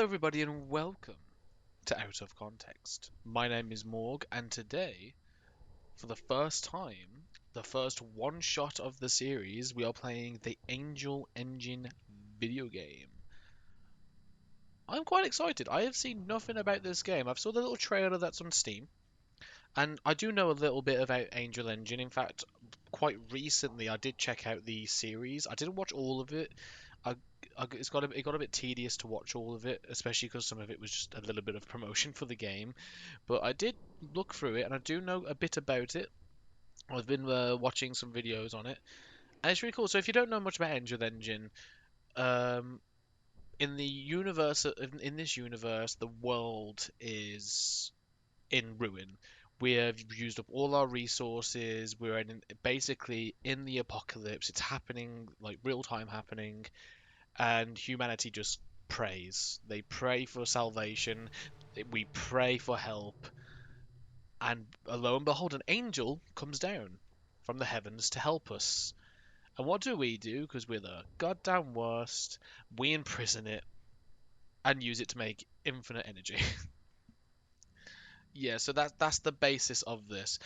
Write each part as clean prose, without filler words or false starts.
Hello, everybody, and welcome to Out of Context. My name is Morg, and today, for the first time, the first one shot of the series, we are playing the Angel Engine video game. I'm quite excited. I have seen nothing about this game. I've saw the little trailer that's on Steam, and I do know a little bit about Angel Engine. In fact, quite recently, I did check out the series. I didn't watch all of it. I, it got a bit tedious to watch all of it, especially because some of it was just a little bit of promotion for the game. But I did look through it, and I do know a bit about it. I've been watching some videos on it, and it's really cool. So if you don't know much about Angel Engine, um, in this universe, the world is in ruin. We have used up all our resources. Basically in the apocalypse. It's happening, like real time happening, and humanity just prays. They pray for salvation. We pray for help, and lo and behold, an angel comes down from the heavens to help us. And what do? Because we're the goddamn worst. We imprison it and use it to make infinite energy. Yeah, so that's the basis of this.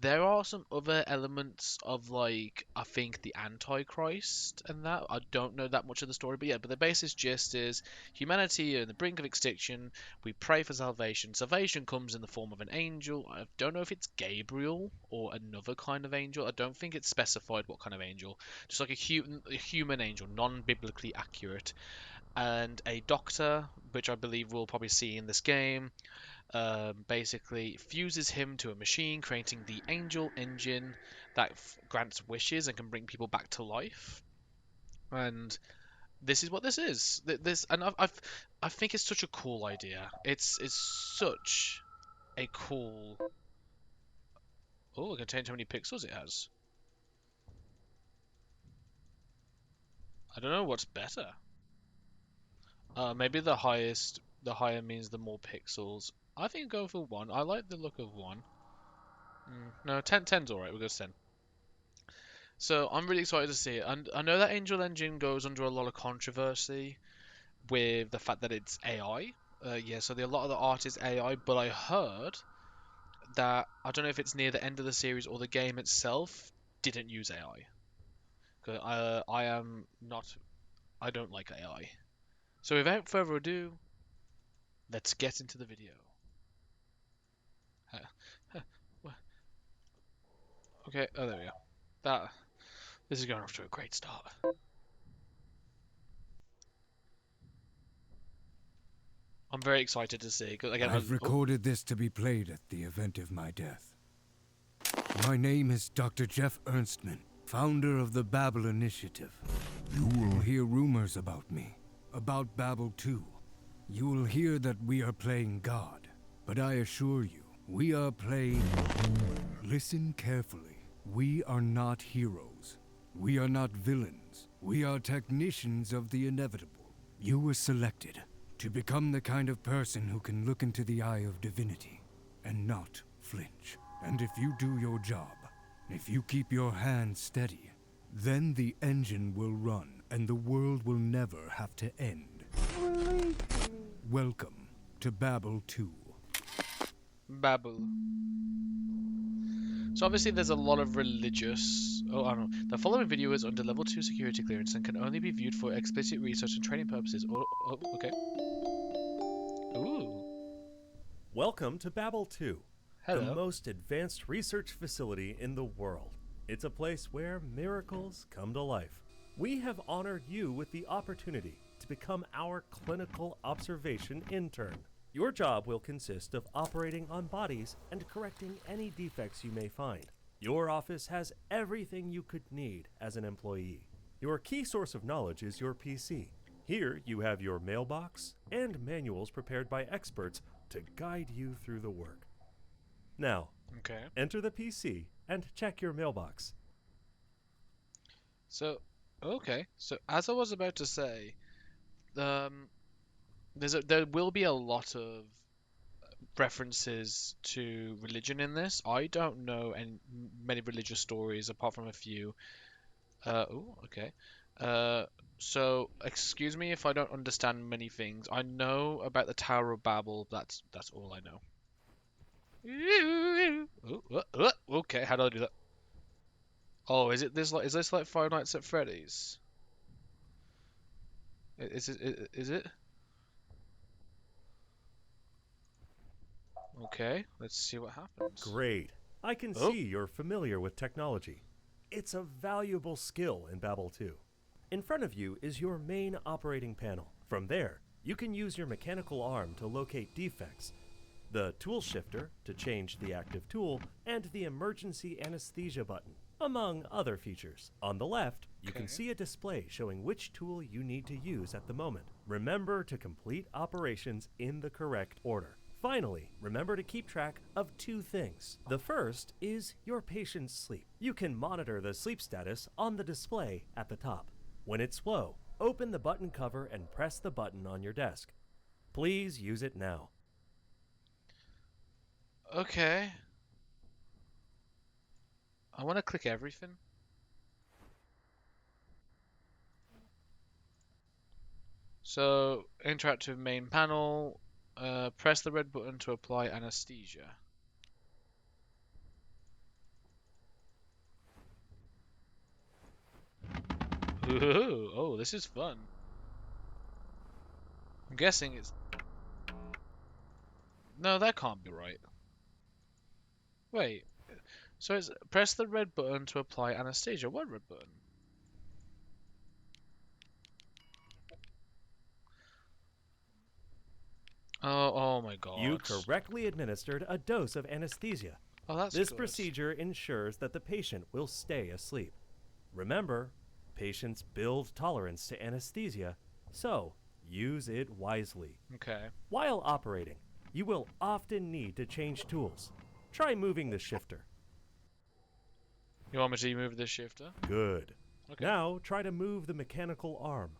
There are some other elements of, like, I think the Antichrist and that. I don't know that much of the story, but yeah, but the basis gist is humanity are on the brink of extinction. We pray for salvation. Salvation comes in the form of an angel. I don't know if it's Gabriel or another kind of angel. I don't think it's specified what kind of angel. Just like a human angel, non-biblically accurate, and a doctor, which I believe we'll probably see in this game, basically fuses him to a machine, creating the Angel Engine that grants wishes and can bring people back to life. And this is what this is. This, and I think it's such a cool idea. It's such a cool. Oh, I can change how many pixels it has. I don't know what's better. Maybe the highest, the higher means the more pixels. I think go for one. I like the look of one. No, 10's alright. We'll go 10. So I'm really excited to see it. And I know that Angel Engine goes under a lot of controversy with the fact that it's AI. Yeah, so a lot of the art is AI, but I heard that I don't know if it's near the end of the series or the game itself didn't use AI. 'Cause I am not. I don't like AI. So without further ado, let's get into the video. Huh, huh, Okay. Oh, there we go. That this is going off to a great start. I'm very excited to see. 'Cause again, I've oh, recorded this to be played at the event of my death. My name is Dr. Jeff Ernstman, founder of the Babel Initiative. You will hear rumors about me, about Babel 2. You will hear that we are playing God, but I assure you, we are playing... Listen carefully. We are not heroes. We are not villains. We are technicians of the inevitable. You were selected to become the kind of person who can look into the eye of divinity and not flinch. And if you do your job, if you keep your hands steady, then the engine will run and the world will never have to end. Welcome to Babel 2. Babel. So obviously there's a lot of religious. Oh, I don't know. The following video is under level 2 security clearance and can only be viewed for explicit research and training purposes. Okay. Ooh. Welcome to Babel 2, the Hello. most advanced research facility in the world. It's a place where miracles come to life. We have honored you with the opportunity to become our clinical observation intern. Your job will consist of operating on bodies and correcting any defects you may find. Your office has everything you could need as an employee. Your key source of knowledge is your PC. Here you have your mailbox and manuals prepared by experts to guide you through the work. Now, Okay. enter the PC and check your mailbox. So, okay. So as I was about to say, um, there will be a lot of references to religion in this. I don't know many religious stories apart from a few. Oh, okay. Uh, so excuse me if I don't understand many things. I know about the Tower of Babel. That's all I know. Okay, how do I do that? Oh, is this like Five Nights at Freddy's? Is it? Okay, let's see what happens. Great. I can Oh, see you're familiar with technology. It's a valuable skill in Babel 2. In front of you is your main operating panel. From there, you can use your mechanical arm to locate defects, the tool shifter to change the active tool, and the emergency anesthesia button, among other features. On the left, you can okay. see a display showing which tool you need to use at the moment. Remember to complete operations in the correct order. Finally, remember to keep track of two things. The first is your patient's sleep. You can monitor the sleep status on the display at the top. When it's low, open the button cover and press the button on your desk. Please use it now. Okay. I want to click everything. So, interactive main panel. Press the red button to apply anesthesia. Ooh, oh, this is fun. I'm guessing it's... No, that can't be right. Wait. So it's press the red button to apply anesthesia. What red button? Oh, oh my You god. correctly administered a dose of anesthesia. Oh, that's This good. procedure ensures that the patient will stay asleep. Remember, patients build tolerance to anesthesia, so use it wisely. Okay. While operating, you will often need to change tools. Try moving the shifter. You want me to move this shifter? Good. Okay. Now try to move the mechanical arm.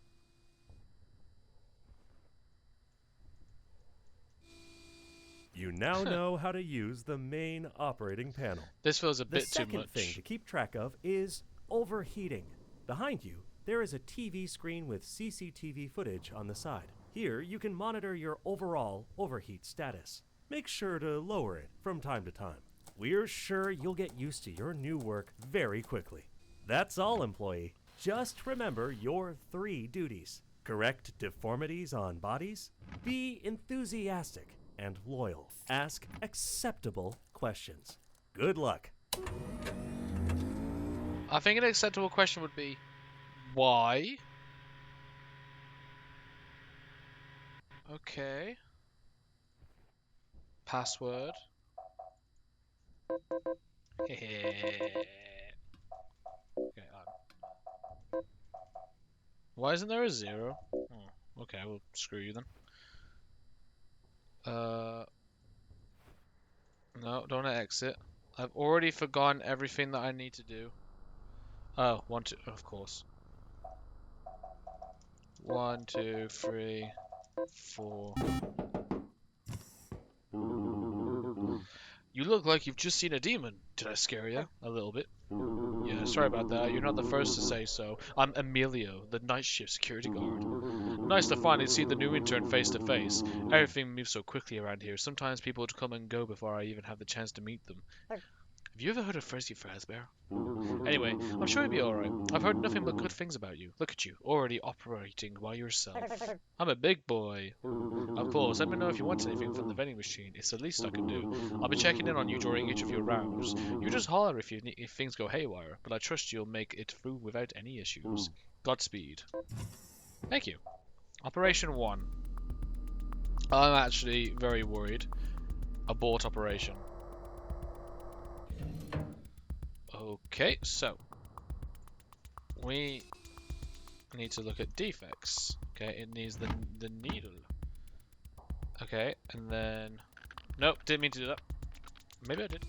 You now know how to use the main operating panel. This feels a The bit too second thing much. to keep track of is overheating. Behind you, there is a TV screen with CCTV footage on the side. Here, you can monitor your overall overheat status. Make sure to lower it from time to time. We're sure you'll get used to your new work very quickly. That's all, employee. Just remember your 3 duties. Correct deformities on bodies. Be enthusiastic and loyal. Ask acceptable questions. Good luck. I think an acceptable question would be, why? Okay. Password. Okay. Why isn't there a 0? Oh, okay, well, screw you then. No, don't exit. I've already forgotten everything that I need to do. Oh, 1, 2, of course. 1, 2, 3, 4. You look like you've just seen a demon. Did I scare you? A little bit. Yeah, sorry about that. You're not the first to say so. I'm Emilio, the night shift security guard. Nice to finally see the new intern face to face. Everything moves so quickly around here. Sometimes people would come and go before I even have the chance to meet them. Have you ever heard of Fuzzy Fazbear? Anyway, I'm sure you'll be alright. I've heard nothing but good things about you. Look at you, already operating by yourself. I'm a big boy. Of course, let me know if you want anything from the vending machine. It's the least I can do. I'll be checking in on you during each of your rounds. You just holler if things go haywire, but I trust you'll make it through without any issues. Godspeed. Thank you. Operation 1. I'm actually very worried. Abort operation. Okay, so we need to look at defects. Okay, it needs the needle. Okay, and then nope, didn't mean to do that. Maybe I did.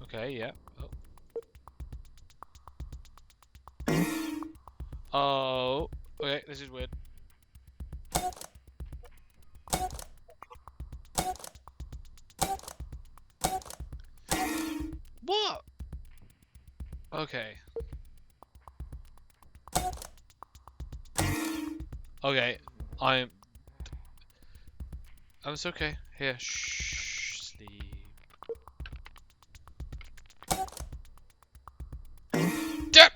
Okay, yeah. Oh, okay, this is weird. Okay. Okay. I'm it's okay. Here, shh, sleep. Damn!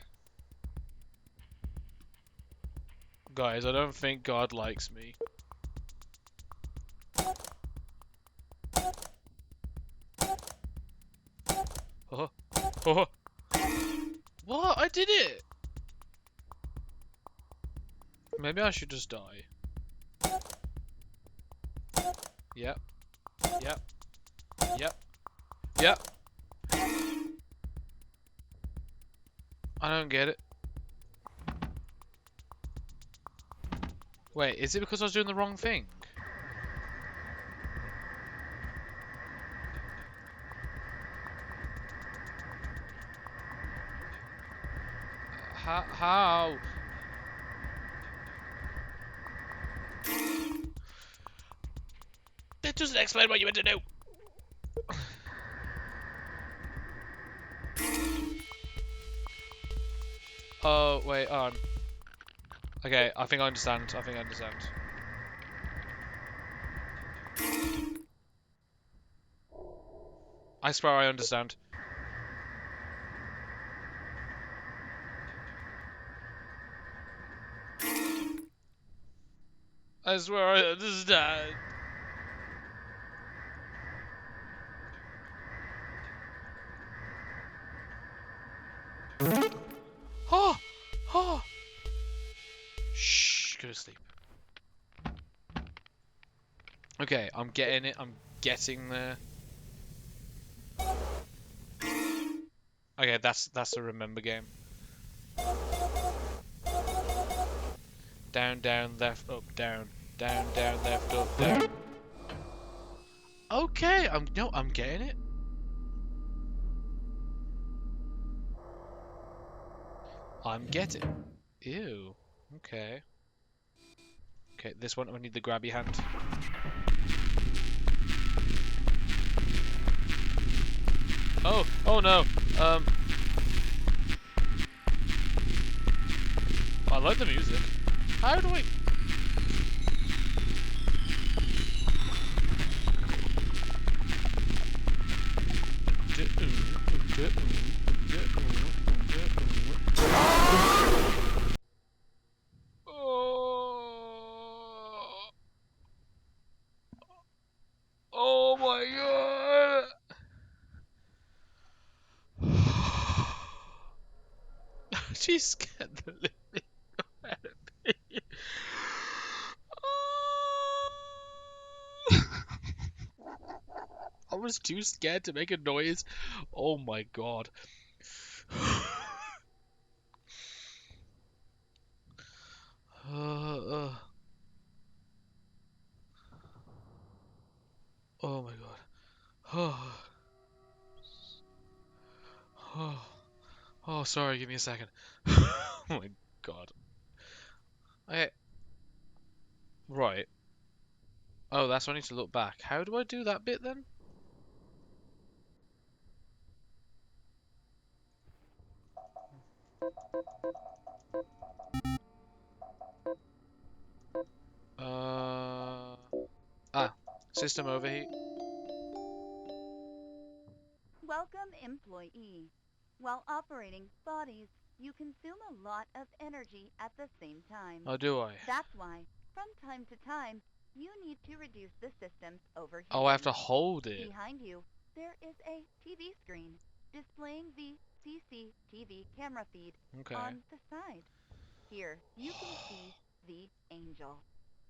Guys, I don't think God likes me. Oh, oh. What? I did it! Maybe I should just die. Yep. Yep. Yep. Yep. I don't get it. Wait, is it because I was doing the wrong thing? How? That doesn't explain what you meant to do. Oh, wait, on. Okay, I think I understand. I think I understand. I swear I understand. I swear I understand. Oh! Oh! Shh, go to sleep. Okay, I'm getting it. I'm getting there. Okay, that's a remember game. Down, down, left, up, down. Down, down, left, up, down. Okay, I'm getting it. I'm getting. Ew. Okay. Okay, this one I need the grabby hand. Oh, oh no. I like the music. How do I? Oh, oh my god! She scared the living out of me. I was too scared to make a noise. Oh my god. Oh my god. Oh, sorry, give me a second. Oh my god. Okay, right. Oh, that's why I need to look back. How do I do that bit then? Uh, system overheat. Welcome, employee. While operating bodies, you consume a lot of energy at the same time. Oh, do I? That's why, from time to time, you need to reduce the system's overheating. Oh, I have to hold it. Behind you, there is a TV screen displaying the CCTV camera feed Okay. on the side. Here, you can see the Angel.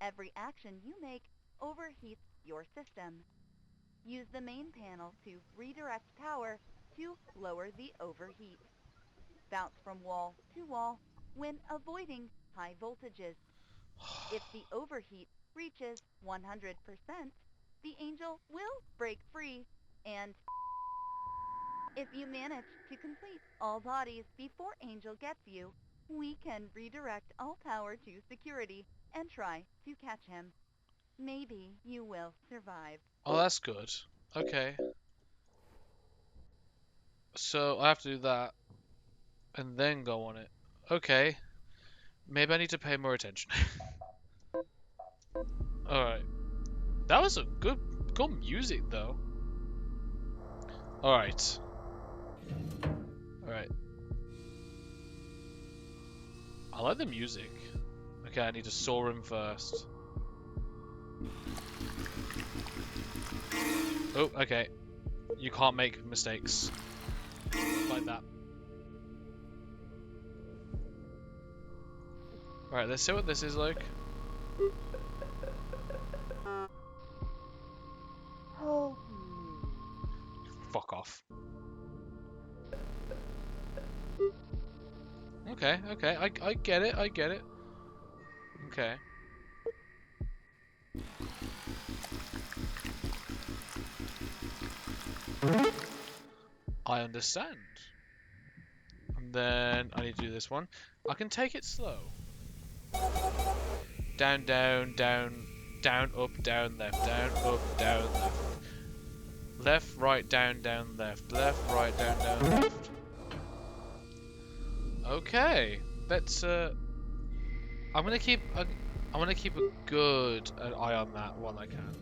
Every action you make overheats your system. Use the main panel to redirect power to lower the overheat. Bounce from wall to wall when avoiding high voltages. If the overheat reaches 100%, the Angel will break free, and if you manage to complete all bodies before Angel gets you, we can redirect all power to security and try to catch him. Maybe you will survive. Oh, that's good. Okay. So I have to do that. and then go on it. Okay. Maybe I need to pay more attention. Alright. That was a good music though. Alright. Alright. I like the music. Okay, I need to saw him first. Oh, okay. You can't make mistakes like that. Alright, let's see what this is like. Fuck off. Okay, okay, I get it, I get it. Okay. I understand. And then I need to do this one. I can take it slow. Down, down, down, down, up, down, left, down, up, down, left. Left, right, down, down, left. Left, right, down, down, left. Okay. Let's I'm gonna keep a good eye on that while I can.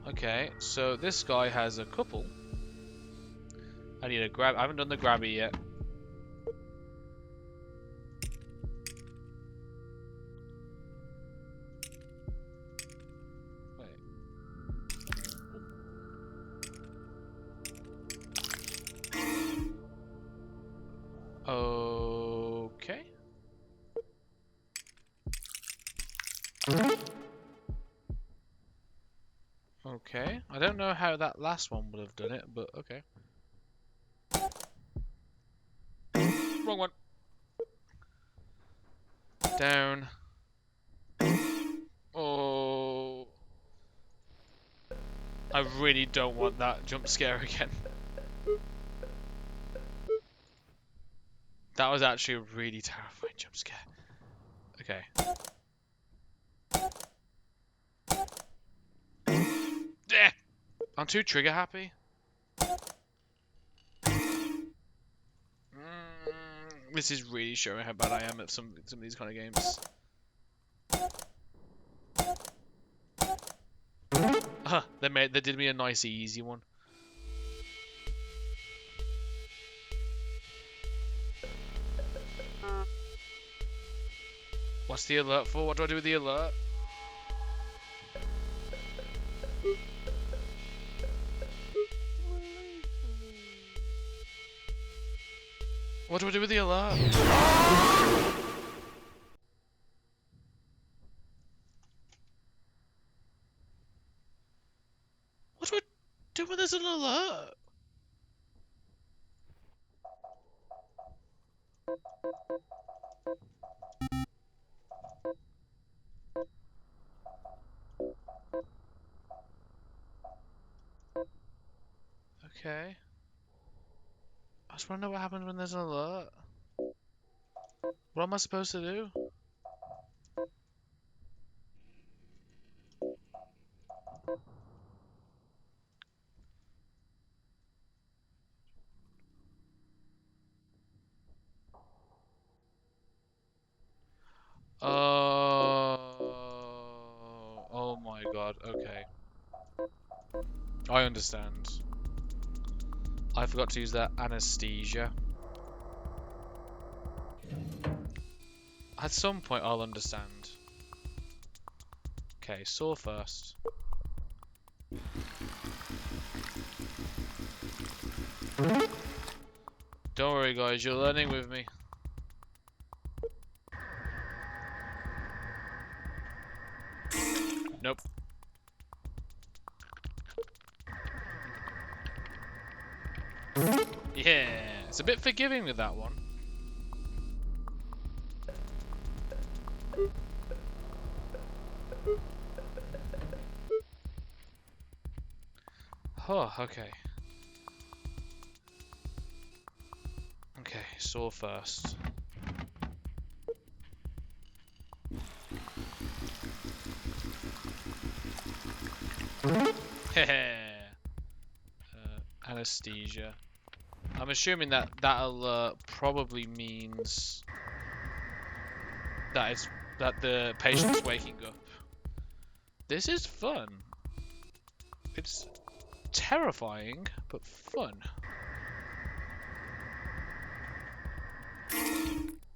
Okay, so this guy has a couple. I need a grab. I haven't done the grabby yet. Wait. Okay. Okay. I don't know how that last one would have done it, but okay. Wrong one. Down. Oh. I really don't want that jump scare again. That was actually a really terrifying jump scare. Okay. Yeah. I'm too trigger happy. This is really showing how bad I am at some of these kind of games. They did me a nice easy one. What's the alert for? What do I do with the alert? What do I do with the alert? What do I do when there's an alert? Okay. I just want to know what happens when there's an alert. What am I supposed to do? Oh my god, okay. I understand. I forgot to use that anesthesia. At some point I'll understand. Okay, saw first. Don't worry guys, you're learning with me. Nope. Yeah, it's a bit forgiving with that one. Oh, okay. Okay, saw first. Hehe. Anesthesia. I'm assuming that that'll probably means that the patient's waking up. This is fun. It's terrifying, but fun.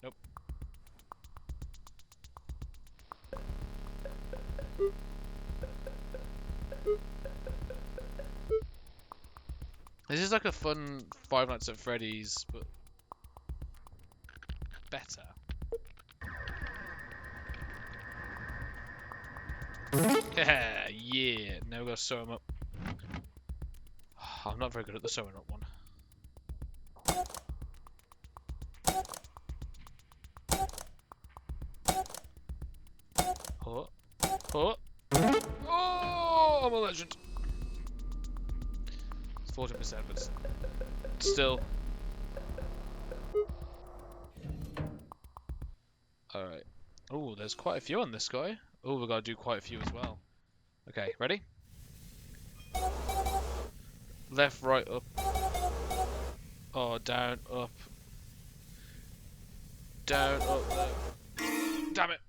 Nope. This is like a fun Five Nights at Freddy's, but better. Yeah, now we gotta sew him up. I'm not very good at the sewing up one. Oh, oh, oh! I'm a legend. It's 40%, but still. All right. Oh, there's quite a few on this guy. Oh, we gotta do quite a few as well. Okay, ready? Left, right, up. Oh, down, up. Down, up, left. Damn it!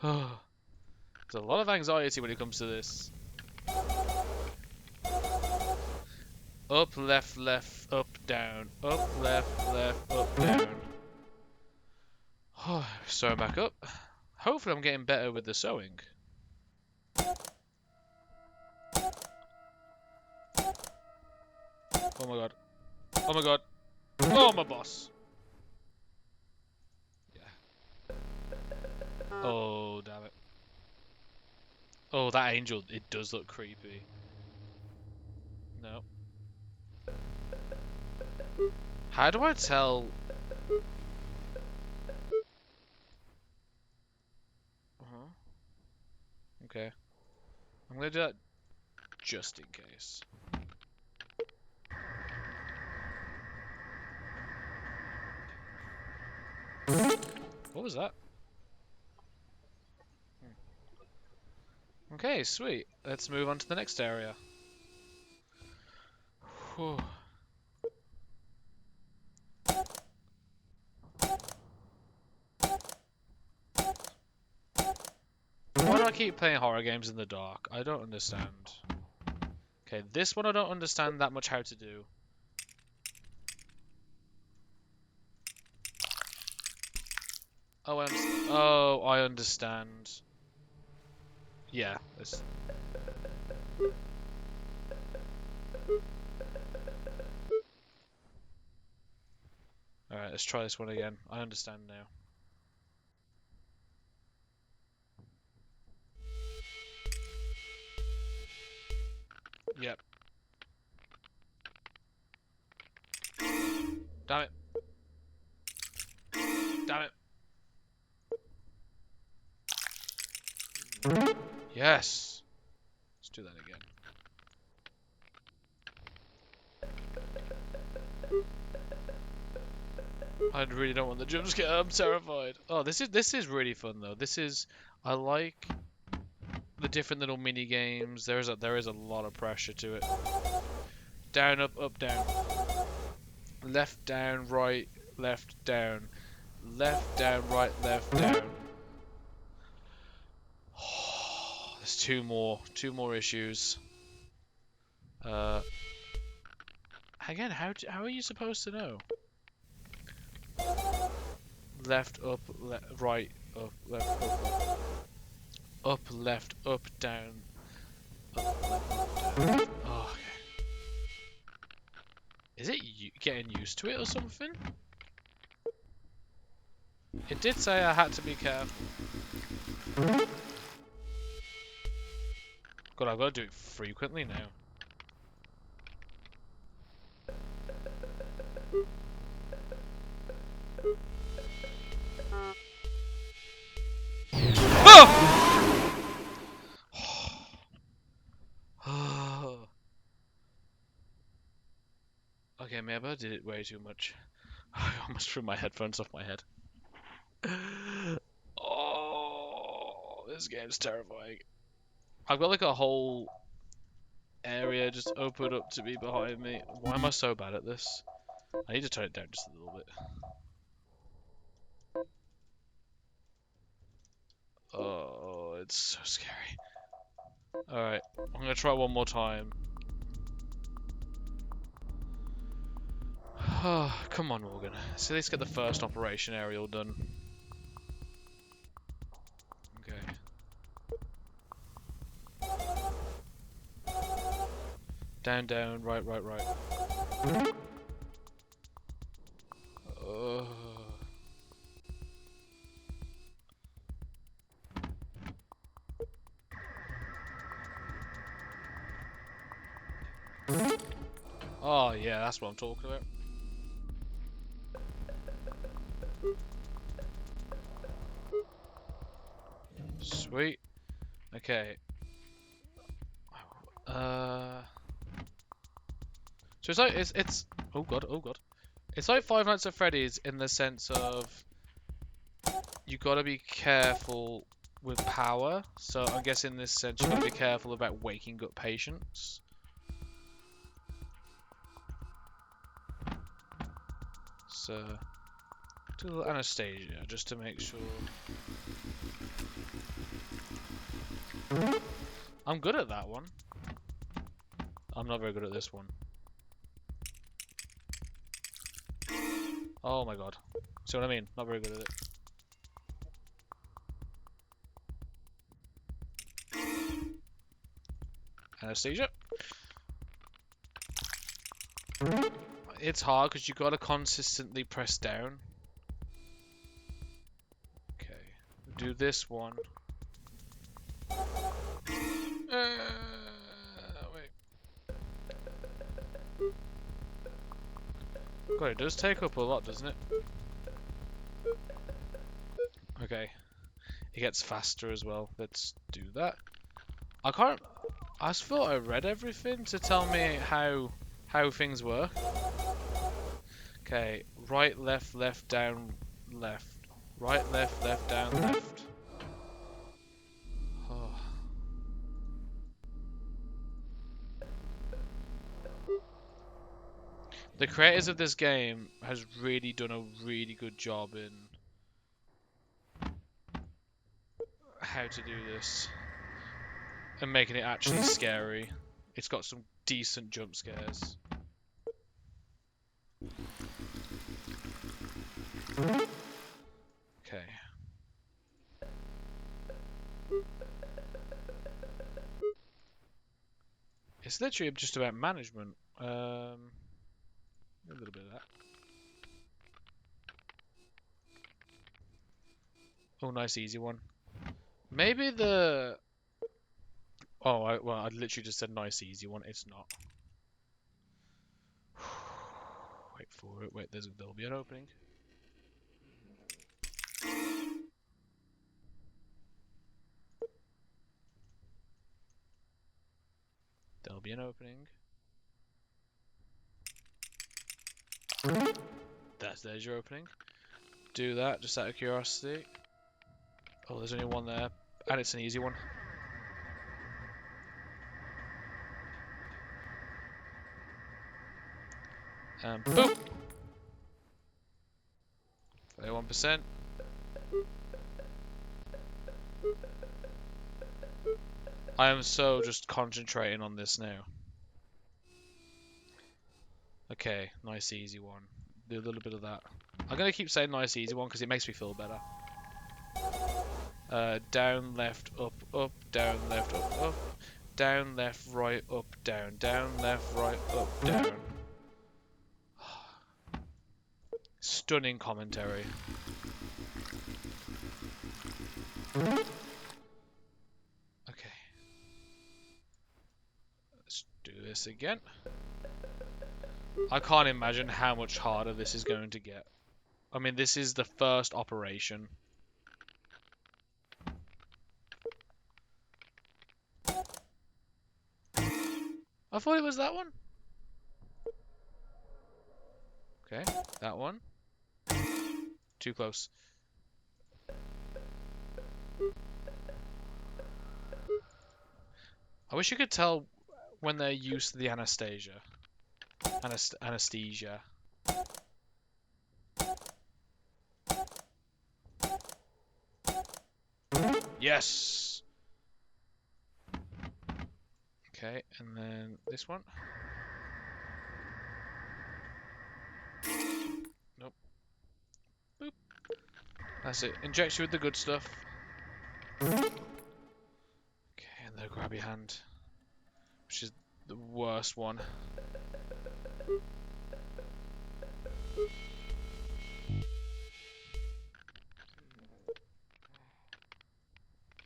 There's a lot of anxiety when it comes to this. Up, left, left, up, down. Up, left, left, up, down. Sew back up. Hopefully I'm getting better with the sewing. Oh my god. Oh my god. Oh, my boss. Yeah. Oh, damn it. Oh, that angel, it does look creepy. No. How do I tell? Okay. I'm gonna do that just in case. What was that? Okay, sweet. Let's move on to the next area. Whew. Why do I keep playing horror games in the dark? I don't understand. Okay, this one I don't understand that much how to do. Oh, I understand. Yeah, this. Alright, let's try this one again. I understand now. Yep. Damn it. Damn it. Yes. Let's do that again. I really don't want the jump scare. I'm terrified. Oh, this is really fun though. I like the different little mini games. There is a lot of pressure to it. Down, up, up, down. Left, down, right, left, down. Left, down, right, left, down. There's two more issues. Again, how are you supposed to know? Left, up, right, up, left, up. Up, left, up, down. Up, left, up, down. Oh, okay. Is it getting used to it or something? It did say I had to be careful. God, I've got to do it frequently now. Oh! Okay, maybe I did it way too much. I almost threw my headphones off my head. Oh, this game's terrifying. I've got like a whole area just opened up to be behind me. Why am I so bad at this? I need to turn it down just a little bit. Oh, it's so scary. Alright, I'm gonna try one more time. Come on, Morgan. So let's get the first operation aerial done. Okay. Down, down, right, right, right. Uh, oh, yeah, that's what I'm talking about. Sweet. Okay. So it's like it's oh god. It's like Five Nights at Freddy's in the sense of you gotta be careful with power. So I guess in this sense you gotta be careful about waking up patients. So do a little anesthesia just to make sure. I'm good at that one. I'm not very good at this one. Oh my god. See what I mean? Not very good at it. Anesthesia. It's hard because you gotta consistently press down. Okay. Do this one. Wait. God, it does take up a lot, doesn't it? Okay. It gets faster as well. Let's do that. I can't... I thought I read everything to tell me how things work. Okay. Right, left, down, left. Right, left, down, left. Oh. The creators of this game has really done a really good job in how to do this and making it actually scary. It's got some decent jump scares. Okay. It's literally just about management. A little bit of that. Oh, nice easy one. Maybe the... Oh, I literally just said nice easy one. It's not. Wait for it. Wait, there'll be an opening. There'll be an opening. There's your opening. Do that, just out of curiosity. Oh, there's only one there. And it's an easy one. And boom! 31%. I am so just concentrating on this now. Okay, nice easy one. Do a little bit of that. I'm gonna keep saying nice easy one because it makes me feel better. Down, left, up, down, left, up. Down, left, right, up, down. Down, left, right, up, down. Stunning commentary. Okay. Let's do this again. I can't imagine how much harder this is going to get. I mean, this is the first operation. I thought it was that one. Okay, that one. Too close. I wish you could tell when they're used to the anesthesia. Anesthesia. Yes! Okay, and then this one. Nope. Boop. That's it. Inject you with the good stuff. Okay, and the grabby hand. Which is the worst one.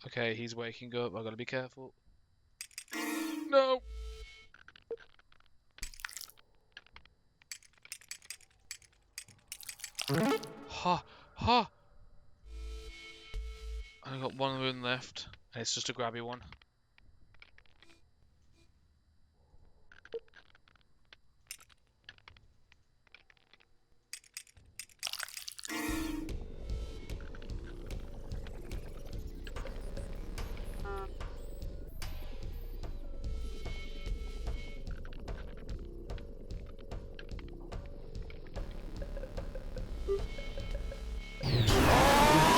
Okay, he's waking up. I've got to be careful. No! Ha! Ha! I've got one wound left, and it's just a grabby one.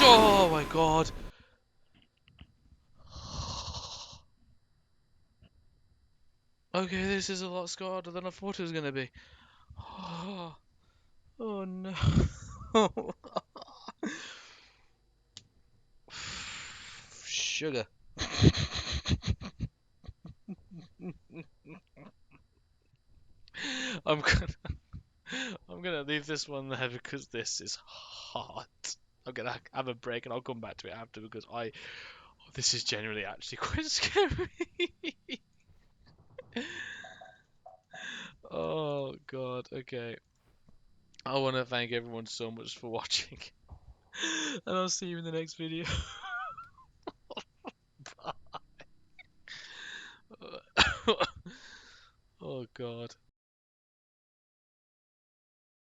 Oh my god! Okay, this is a lot scarred than I thought it was gonna be. Oh, oh no. Sugar. I'm gonna I'm gonna leave this one there because this is hot. I'm gonna have a break and I'll come back to it after because this is generally actually quite scary. Oh god, okay. I want to thank everyone so much for watching. And I'll see you in the next video. Bye. Oh god.